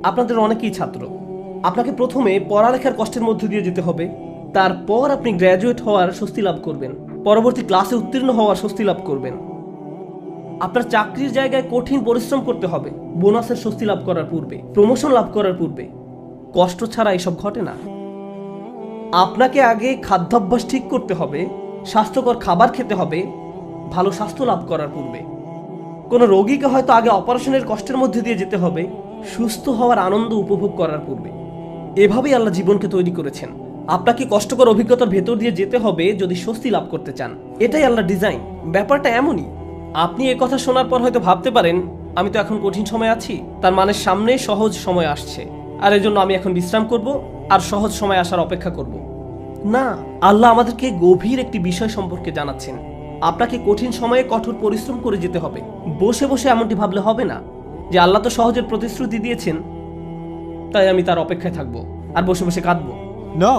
আপনাদের অনেকেই ছাত্র, আপনাকে প্রথমে পড়ালেখার কষ্টের মধ্যে দিয়ে যেতে হবে, তারপর আপনি গ্র্যাজুয়েট হওয়ার স্বস্তি লাভ করবেন, পরবর্তী ক্লাসে উত্তীর্ণ হওয়ার স্বস্তি লাভ করবেন। আপনার চাকরির জায়গায় কঠিন পরিশ্রম করতে হবে বোনাসের স্বস্তি লাভ করার পূর্বে, প্রমোশন লাভ করার পূর্বে। কষ্ট ছাড়া এসব ঘটে না। আপনাকে আগে খাদ্যাভ্যাস ঠিক করতে হবে, স্বাস্থ্যকর খাবার খেতে হবে ভালো স্বাস্থ্য লাভ করার পূর্বে। কোনো রোগীকে হয়তো আগে অপারেশনের কষ্টের মধ্যে দিয়ে যেতে হবে সুস্থ হওয়ার আনন্দ উপভোগ করার পূর্বে। এভাবেই আল্লাহ জীবনকে তৈরি করেছেন। আপনাকে কষ্টকর অভিজ্ঞতার ভেতর দিয়ে যেতে হবে যদি স্বস্তি লাভ করতে চান। এটাই আল্লাহ ডিজাইন। ব্যাপারটা এমনই। আপনি এই কথা শোনার পর হয়তো ভাবতে পারেন, আমি তো এখন কঠিন সময় আছি, তার মানে সামনে সহজ সময় আসছে, আর এজন্য আমি এখন বিশ্রাম করব আর সহজ সময় আসার অপেক্ষা করব। না, আল্লাহ আমাদেরকে গভীর একটি বিষয় সম্পর্কে জানাচ্ছেন। আপনাকে কঠিন সময়ে কঠোর পরিশ্রম করে যেতে হবে। বসে বসে এমনটি ভাবলে হবে না যে আল্লাহ তো সহজের প্রতিশ্রুতি দিয়েছেন, তাই আমি তার অপেক্ষায় থাকবো আর বসে বসে কাঁদবো। No.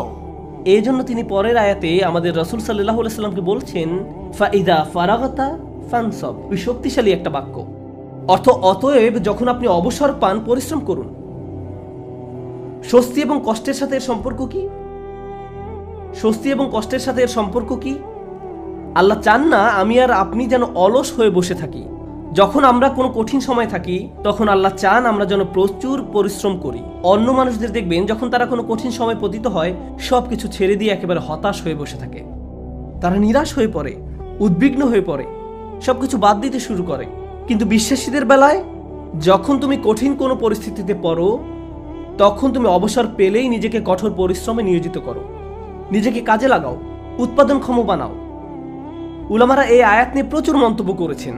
এই জন্য তিনি পরের আয়াতে আমাদের রাসূল সাল্লাল্লাহু আলাইহি সাল্লামকে বলছেন, ফাইদা ফারাগাতা ফানসাব। শক্তিশালী একটা বাক্য। অতএব যখন আপনি অবসর পান পরিশ্রম করুন। স্বস্তি এবং কষ্টের সাথে এর সম্পর্ক কি? স্বস্তি এবং কষ্টের সাথে এর সম্পর্ক কি? আল্লাহ চান না আমি আর আপনি যেন অলস হয়ে বসে থাকি। যখন আমরা কোনো কঠিন সময় থাকি তখন আল্লাহ চান আমরা যেন প্রচুর পরিশ্রম করি। অন্য মানুষদের দেখবেন যখন তারা কোনো কঠিন সময় পতিত হয় সবকিছু ছেড়ে দিয়ে একেবারে হতাশ হয়ে বসে থাকে। তারা নিরাশ হয়ে পড়ে, উদ্বিগ্ন হয়ে পড়ে, সবকিছু বাদ দিতে শুরু করে। কিন্তু বিশ্বাসীদের বেলায় যখন তুমি কঠিন কোনো পরিস্থিতিতে পড়ো তখন তুমি অবসর পেলেই নিজেকে কঠোর পরিশ্রমে নিয়োজিত করো, নিজেকে কাজে লাগাও, উৎপাদনক্ষম বানাও। উলামারা এই আয়াত নিয়ে প্রচুর মন্তব্য করেছেন।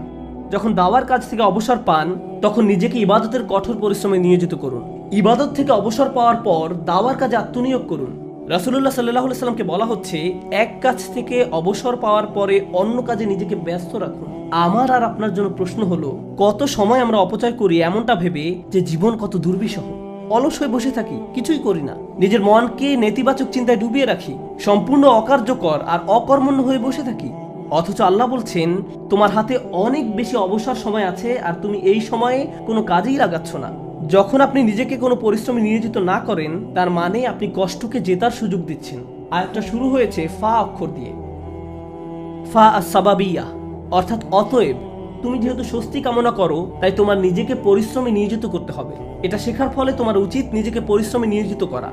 যখন দাওয়ার কাজ থেকে অবসর পান তখন নিজেকে ইবাদতের কঠোর পরিশ্রমে নিয়োজিত করুন। ইবাদত থেকে অবসর পাওয়ার পর দাওয়ার কাজে আত্মনিয়োগ করুন। রাসূলুল্লাহ সাল্লাল্লাহু আলাইহি সাল্লামকে বলা হচ্ছে এক কাজ থেকে অবসর পাওয়ার পরে অন্য কাজে নিজেকে ব্যস্ত রাখুন। আমার আর আপনার জন্য প্রশ্ন হলো, কত সময় আমরা অপচয় করি এমনটা ভেবে যে জীবন কত দুর্বিষহ। অলস হয়ে বসে থাকি, কিছুই করি না, নিজের মনকে নেতিবাচক চিন্তায় ডুবিয়ে রাখি, সম্পূর্ণ অকার্যকর আর অকর্মণ্য হয়ে বসে থাকি। অথচ আল্লাহ বলছেন তোমার হাতে অনেক বেশি অবসর সময় আছে আর তুমি এই সময়ে কোনো কাজেই লাগাচ্ছ না। যখন আপনি নিজেকে কোনো পরিশ্রমে নিয়োজিত না করেন তার মানে আপনি কষ্টকে জেতার সুযোগ দিচ্ছেন। আয়াতটা শুরু হয়েছে ফা অক্ষর দিয়ে, ফা আস-সাবাবিয়া, অর্থাৎ অতএব। তুমি যেহেতু স্বস্তি কামনা করো তাই তোমার নিজেকে পরিশ্রমে নিয়োজিত করতে হবে। এটা শেখার ফলে তোমার উচিত নিজেকে পরিশ্রমে নিয়োজিত করা।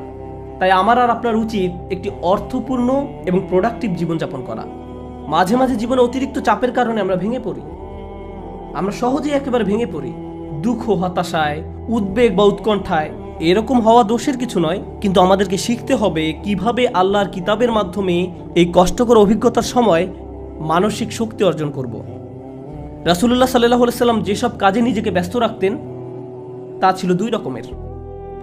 তাই আমার আর আপনার উচিত একটি অর্থপূর্ণ এবং প্রোডাক্টিভ জীবনযাপন করা। মাঝে মাঝে জীবনে অতিরিক্ত চাপের কারণে আমরা ভেঙে পড়ি। আমরা সহজেই একেবারে ভেঙে পড়ি দুঃখ, হতাশায়, উদ্বেগ বা উৎকণ্ঠায়। এরকম হওয়া দোষের কিছু নয়, কিন্তু আমাদেরকে শিখতে হবে কিভাবে আল্লাহর কিতাবের মাধ্যমে এই কষ্টকর অভিজ্ঞতার সময় মানসিক শক্তি অর্জন করব। রাসূলুল্লাহ সাল্লাল্লাহু আলাইহি সাল্লাম যেসব কাজে নিজেকে ব্যস্ত রাখতেন তা ছিল দুই রকমের।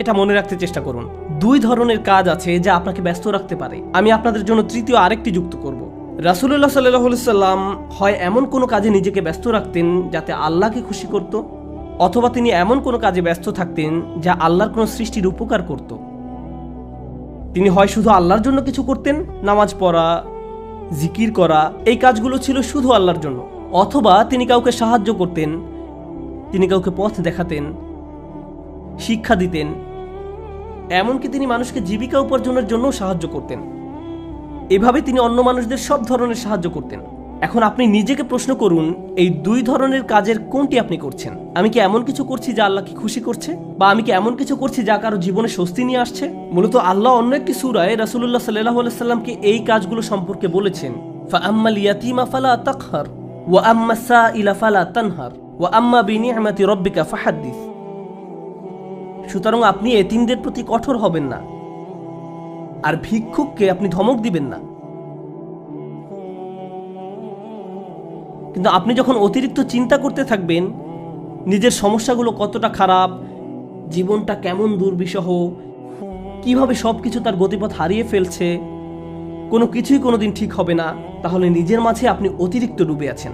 এটা মনে রাখতে চেষ্টা করুন। দুই ধরনের কাজ আছে যা আপনাকে ব্যস্ত রাখতে পারে। আমি আপনাদের জন্য তৃতীয় আরেকটি যুক্ত করব। রাসূলুল্লাহ সাল্লাল্লাহু আলাইহি সাল্লাম হয় এমন কোনো কাজে নিজেকে ব্যস্ত রাখতেন যাতে আল্লাহকে খুশি করত, অথবা তিনি এমন কোনো কাজে ব্যস্ত থাকতেন যা আল্লাহর কোনো সৃষ্টির উপকার করত। তিনি হয় শুধু আল্লাহর জন্য কিছু করতেন, নামাজ পড়া, জিকির করা, এই কাজগুলো ছিল শুধু আল্লাহর জন্য, অথবা তিনি কাউকে সাহায্য করতেন, তিনি কাউকে পথ দেখাতেন, শিক্ষা দিতেন, এমনকি তিনি মানুষকে জীবিকা উপার্জনের জন্য সাহায্য করতেন। এভাবে তিনি অন্য মানুষদের সব ধরনের সাহায্য করতেন। এখন আপনি নিজেকে প্রশ্ন করুন, এই দুই ধরনের কাজের কোনটি আপনি করছেন? আমি কি এমন কিছু করছি যা আল্লাহকে খুশি করছে, বা আমি কি এমন কিছু করছি যা কারো জীবনে স্বস্তি নিয়ে আসছে? মূলত আল্লাহ অন্য একটি সূরায় রাসূলুল্লাহ সাল্লাল্লাহু আলাইহি সাল্লামকে এই কাজগুলো সম্পর্কে বলেছেন, ফাআম্মাল ইয়াতীমা ফালা তাকহার ওয়া আম্মাস সাইলা ফালা তানহার ওয়া আম্মা বিনি'মাতি রাব্বিকা ফাহাদ্দিস। সুতরাং আপনি এতিমদের প্রতি কঠোর হবেন না, আর ভিক্ষুককে আপনি ধমক দিবেন না। কিন্তু আপনি যখন অতিরিক্ত চিন্তা করতে থাকবেন নিজের সমস্যাগুলো কতটা খারাপ, জীবনটা কেমন দুর্বিষহ, কিভাবে সবকিছু তার গতিপথ হারিয়ে ফেলছে, কোনো কিছুই কোনোদিন ঠিক হবে না, তাহলে নিজের মাঝে আপনি অতিরিক্ত ডুবে আছেন।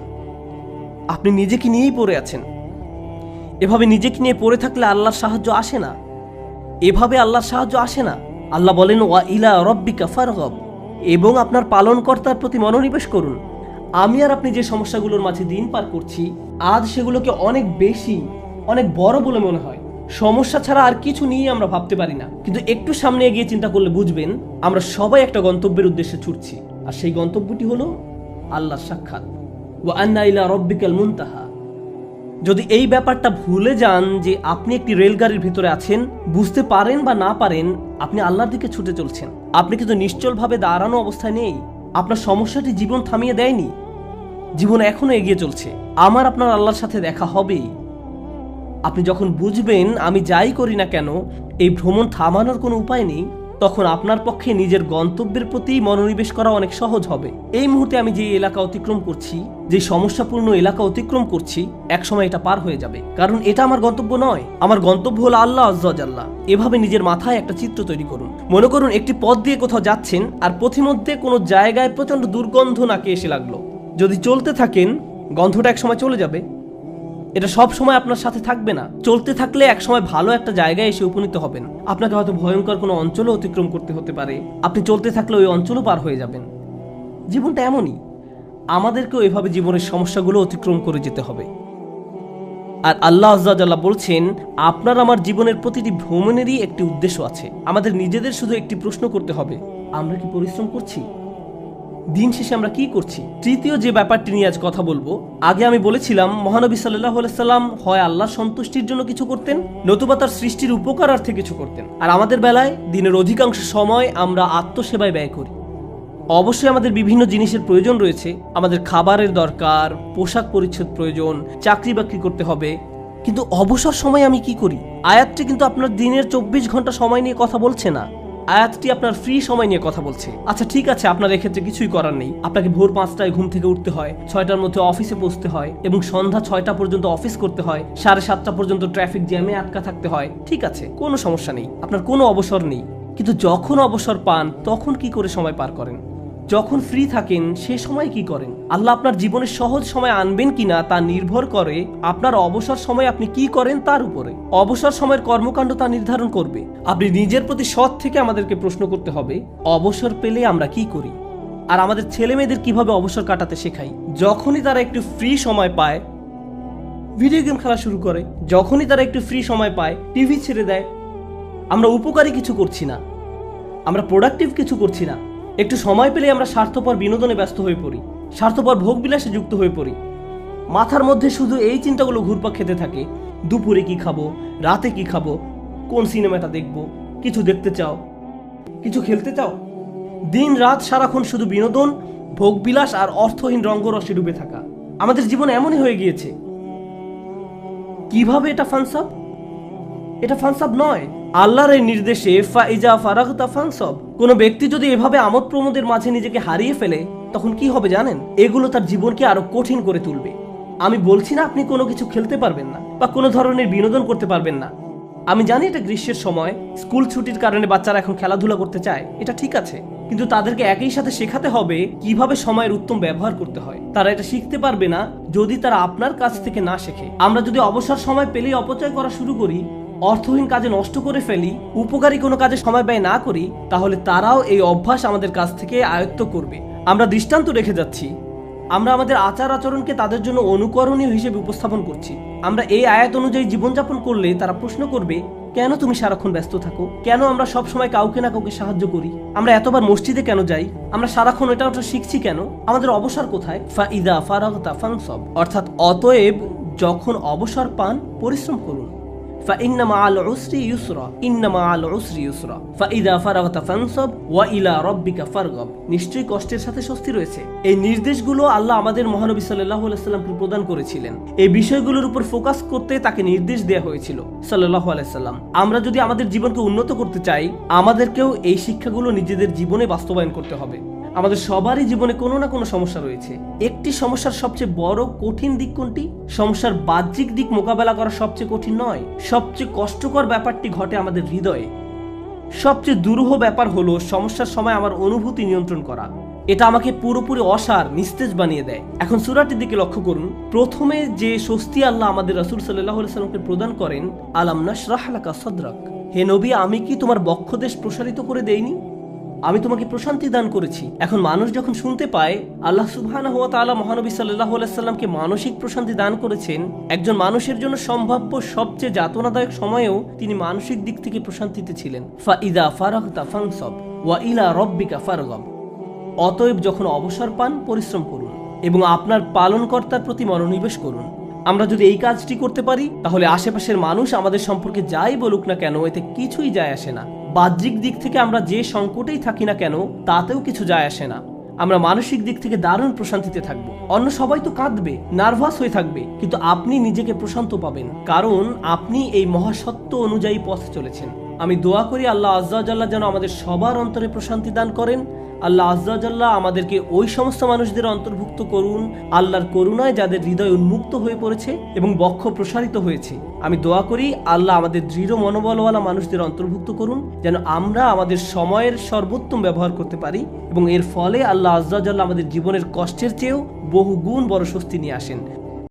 আপনি নিজেকে নিয়েই পড়ে আছেন। এভাবে নিজেকে নিয়ে পড়ে থাকলে আল্লাহর সাহায্য আসে না। এভাবে আল্লাহর সাহায্য আসে না। আল্লাহ বলেন ওয়া ইলা রাব্বিকা ফারগাব, এবং আপনার পালনকর্তার প্রতি মনোনিবেশ করুন। আমি আর আপনি যে সমস্যাগুলোর মাঝে দিন পার করছি আজ সেগুলোকে অনেক বেশি, অনেক বড় বলে মনে হয়। সমস্যা ছাড়া আর কিছু নিয়ে আমরা ভাবতে পারি না, কিন্তু একটু সামনে এগিয়ে চিন্তা করলে বুঝবেন আমরা সবাই একটা গন্তব্যের উদ্দেশ্যে ছুটছি, আর সেই গন্তব্যটি হলো আল্লাহর সাক্ষাৎ। ওয়া আন্না ইলা রাব্বিকাল মুনতাহা। যদি এই ব্যাপারটা ভুলে যান যে আপনি একটি রেলগাড়ির ভিতরে আছেন, বুঝতে পারেন বা না পারেন আপনি আল্লাহর দিকে ছুটে চলছেন, আপনি কিন্তু নিশ্চলভাবে দাঁড়ানো অবস্থায় নেই। আপনার সমস্যাটি জীবন থামিয়ে দেয়নি, জীবন এখনো এগিয়ে চলছে। আমার আপনার আল্লাহর সাথে দেখা হবেই। আপনি যখন বুঝবেন আমি যাই করি না কেন এই ভ্রমণ থামানোর কোনো উপায় নেই, তখন আপনার পক্ষে নিজের গন্তব্যের প্রতি মনোনিবেশ করা অনেক সহজ হবে। এই মুহূর্তে আমি যে এলাকা অতিক্রম করছি, যে সমস্যাপূর্ণ এলাকা অতিক্রম করছি, একসময় এটা পার হয়ে যাবে, কারণ এটা আমার গন্তব্য নয়। আমার গন্তব্য হলো আল্লাহ আজ্জা ওয়া জাল্লা। এভাবে নিজের মাথায় একটা চিত্র তৈরি করুন। মনে করুন একটি পথ দিয়ে কোথাও যাচ্ছেন, আর পথিমধ্যে কোনো জায়গায় প্রচন্ড দুর্গন্ধ নাকে এসে লাগলো। যদি চলতে থাকেন গন্ধটা একসময় চলে যাবে, এটা সব সময় আপনার সাথে থাকবে না। চলতে থাকলে একসময় ভালো একটা জায়গায় এসে উপনীত হবেন। আপনাকে হয়তো ভয়ঙ্কর কোনো অঞ্চলও অতিক্রম করতে হতে পারে, আপনি চলতে থাকলে ওই অঞ্চলও পার হয়ে যাবেন। জীবনটা এমনই, আমাদেরকেও এভাবে জীবনের সমস্যাগুলো অতিক্রম করে যেতে হবে। আর আল্লাহ আজ্জা ওয়া জাল্লা বলছেন, আপনার আমার জীবনের প্রতিটি ভ্রমণেরই একটি উদ্দেশ্য আছে। আমাদের নিজেদের শুধু একটি প্রশ্ন করতে হবে, আমরা কি পরিশ্রম করছি? দিন শেষে আমরা কি করছি? তৃতীয় যে ব্যাপারটি নিয়ে আজ কথা বলবো, আগে আমি বলেছিলাম মহানবী সাল্লাল্লাহু আলাইহি সাল্লাম হয় আল্লাহর সন্তুষ্টির জন্য কিছু করতেন, নতুবা তার সৃষ্টির উপকারার্থে কিছু করতেন। আর আমাদের বেলায় দিনের অধিকাংশ সময় আমরা আত্মসেবায় ব্যয় করি। অবশ্যই আমাদের বিভিন্ন জিনিসের প্রয়োজন রয়েছে, আমাদের খাবারের দরকার, পোশাক পরিচ্ছদ প্রয়োজন, চাকরি বাকরি করতে হবে, কিন্তু অবসর সময় আমি কি করি? আয়াতটি কিন্তু আপনার দিনের 24 ঘন্টা সময় নিয়ে কথা বলছে না, আয়াতটি আপনার ফ্রি সময় নিয়ে কথা বলছে। আচ্ছা ঠিক আছে, আপনার এক্ষেত্রে কিছুই করার নেই। আপনাকে ভোর 5টায় ঘুম থেকে উঠতে হয়, 6টার মধ্যে অফিসে পৌঁছতে হয়, এবং সন্ধ্যা 6টা পর্যন্ত অফিস করতে হয়, 7:30টা পর্যন্ত ট্রাফিক জ্যামে আটকা থাকতে হয়। ঠিক আছে, কোনো সমস্যা নেই, আপনার কোনো অবসর নেই। কিন্তু যখন অবসর পান তখন কি করে সময় পার করেন? যখন ফ্রি থাকেন সে সময় কি করেন? আল্লাহ আপনার জীবনে সহজ সময় আনবেন কিনা তা নির্ভর করে আপনার অবসর সময় আপনি কি করেন তার উপরে। অবসর সময়ের কর্মকাণ্ড তা নির্ধারণ করবে। আপনি নিজের প্রতি সৎ থেকে আমাদেরকে প্রশ্ন করতে হবে, অবসর পেলে আমরা কি করি? আর আমাদের ছেলে মেয়েদের কিভাবে অবসর কাটাতে শেখাই? যখনই তারা একটু ফ্রি সময় পায় ভিডিও গেম খেলা শুরু করে, যখনই তারা একটু ফ্রি সময় পায় টিভি ছেড়ে দেয়। আমরা উপকারী কিছু করছি না, আমরা প্রোডাক্টিভ কিছু করছি না। একটু সময় পেলে আমরা স্বার্থপর বিনোদনে ব্যস্ত হয়ে পড়ি, স্বার্থপর ভোগবিলাসে যুক্ত হয়ে পড়ি। মাথার মধ্যে শুধু এই চিন্তাগুলো ঘুরপাক খেতে থাকে, দুপুরে কি খাবো, রাতে কি খাবো, কোন সিনেমাটা দেখবো। কিছু দেখতে চাও, কিছু খেলতে চাও, দিন রাত সারাক্ষণ শুধু বিনোদন, ভোগবিলাস আর অর্থহীন রঙ্গরসে ডুবে থাকা। আমাদের জীবন এমনই হয়ে গিয়েছে। কিভাবে এটা ফানসাব? এটা ফানসাব নয়, আল্লাহর এই নির্দেশে ফাইজা ফারাগতা ফানসাব। কোনো ব্যক্তি যদি এভাবে আমোদ প্রমোদের মাঝে নিজেকে হারিয়ে ফেলে তখন কি হবে জানেন? এগুলো তার জীবনকে আরো কঠিন করে তুলবে। আমি বলছি না আপনি কোনো কিছু খেলতে পারবেন না বা কোনো ধরনের বিনোদন করতে পারবেন না। আমি জানি এটা গ্রীষ্মের সময়, স্কুল ছুটির কারণে বাচ্চারা এখন খেলাধুলা করতে চায়, এটা ঠিক আছে, কিন্তু তাদেরকে একই সাথে শেখাতে হবে কিভাবে সময়ের উত্তম ব্যবহার করতে হয়। তারা এটা শিখতে পারবে না যদি তারা আপনার কাছ থেকে না শেখে। আমরা যদি অবসর সময় পেলেই অপচয় করা শুরু করি, অর্থহীন কাজে নষ্ট করে ফেলি, উপকারী কোনো কাজে সময় ব্যয় না করি, তাহলে তারাও এই অভ্যাস আমাদের কাছ থেকে আয়ত্ত করবে। আমরা দৃষ্টান্ত রেখে যাচ্ছি, আমরা আমাদের আচার আচরণকে তাদের জন্য অনুকরণীয় হিসেবে উপস্থাপন করছি। আমরা এই আয়াত অনুযায়ী জীবনযাপন করলে তারা প্রশ্ন করবে, কেন তুমি সারাক্ষণ ব্যস্ত থাকো? কেন আমরা সব সময় কাউকে না কাউকে সাহায্য করি? আমরা এতবার মসজিদে কেন যাই? আমরা সারাক্ষণ এটা ওটা শিখছি কেন? আমাদের অবসর কোথায়? ফাইদা ফারাগতা ফানসাব, অর্থাৎ অতএব যখন অবসর পান পরিশ্রম করুন। فإن مع العسر يسرا إن مع العسر يسرا فإذا فرغت فانصب وإلى ربك فارغب। নিশ্চয়ই কষ্টের সাথে স্বস্তি রয়েছে। এই নির্দেশগুলো আল্লাহ আমাদের মহানবী সাল্লাল্লাহু আলাইহি সাল্লামকে প্রদান করেছিলেন। এই বিষয়গুলোর উপর ফোকাস করতে তাকে নির্দেশ দেওয়া হয়েছিল সাল্লাল্লাহু আলাইহি সাল্লাম। আমরা যদি আমাদের জীবনকে উন্নত করতে চাই, আমাদেরকেও এই শিক্ষাগুলো নিজেদের জীবনে বাস্তবায়ন করতে হবে। আমাদের সবারই জীবনে কোনো না কোনো সমস্যা রয়েছে। একটি সমস্যার সবচেয়ে বড় কঠিন দিক কোনটি? সমস্যার বাহ্যিক দিক মোকাবেলা করা সবচেয়ে কঠিন নয়, সবচেয়ে কষ্টকর ব্যাপারটি ঘটে আমাদের হৃদয়ে। সবচেয়ে দুরূহ ব্যাপার হলো সমস্যার সময় আমার অনুভূতি নিয়ন্ত্রণ করা। এটা আমাকে পুরোপুরি অসার, নিস্তেজ বানিয়ে দেয়। এখন সূরাটির দিকে লক্ষ্য করুন। প্রথমে যে স্বস্তি আল্লাহ আমাদের রাসূল সাল্লাল্লাহু আলাইহি সাল্লামকে প্রদান করেন, আলাম নাশরাহ লাকা সাদরাক, হে নবী আমি কি তোমার বক্ষদেশ প্রসারিত করে দেইনি? আমি তোমাকে প্রশান্তি দান করেছি। এখন মানুষ যখন শুনতে পায় আল্লাহ সুবহানাহু ওয়া তাআলা মহানবী সাল্লাল্লাহু আলাইহি সাল্লামকে মানসিক প্রশান্তি দান করেছেন, একজন মানুষের জন্য সম্ভাব্য সবচেয়ে যাতনাদায়ক সময়েও তিনি মানসিক দিক থেকে প্রশান্তিতে ছিলেন। ফাইদা ফারাগতা ফানসব ওয়া ইলা রাব্বিকা ফারগাব। অতএব যখন অবসর পান পরিশ্রম করুন এবং আপনার পালনকর্তার প্রতি মনোনিবেশ করুন। আমরা যদি এই কাজটি করতে পারি তাহলে আশেপাশের মানুষ আমাদের সম্পর্কে যাই বলুক না কেন এতে কিছুই যায় আসে না। বাহ্যিক দিক থেকে আমরা যে সংকটেই থাকি না কেন তাতেও কিছু যায় আসে না। আমরা মানসিক দিক থেকে দারুণ প্রশান্তিতে থাকব। অন্য সবাই তো কাঁদবে, নার্ভাস হয়ে থাকবে, কিন্তু আপনি নিজেকে প্রশান্ত পাবেন, কারণ আপনি এই মহাসত্য অনুযায়ী পথ চলেছেন। আমি দোয়া করি আল্লাহ আজ্জা ওয়া জাল্লা যেন আমাদের সবার অন্তরে প্রশান্তি দান করেন। আল্লাহ আজ্জা ওয়া জাল্লা আমাদেরকে ওই সমস্ত মানুষদের অন্তর্ভুক্ত করুন আল্লাহর করুণায় যাদের হৃদয় উন্মুক্ত হয়ে পড়েছে এবং বক্ষ প্রসারিত হয়েছে। আমি দোয়া করি আল্লাহ আমাদের দৃঢ় মনোবলওয়ালা মানুষদের অন্তর্ভুক্ত করুন যেন আমরা আমাদের সময়ের সর্বোত্তম ব্যবহার করতে পারি এবং এর ফলে আল্লাহ আজ্জা ওয়া জাল্লা আমাদের জীবনের কষ্টের চেয়েও বহু গুণ বড় স্বস্তি নিয়ে আসেন।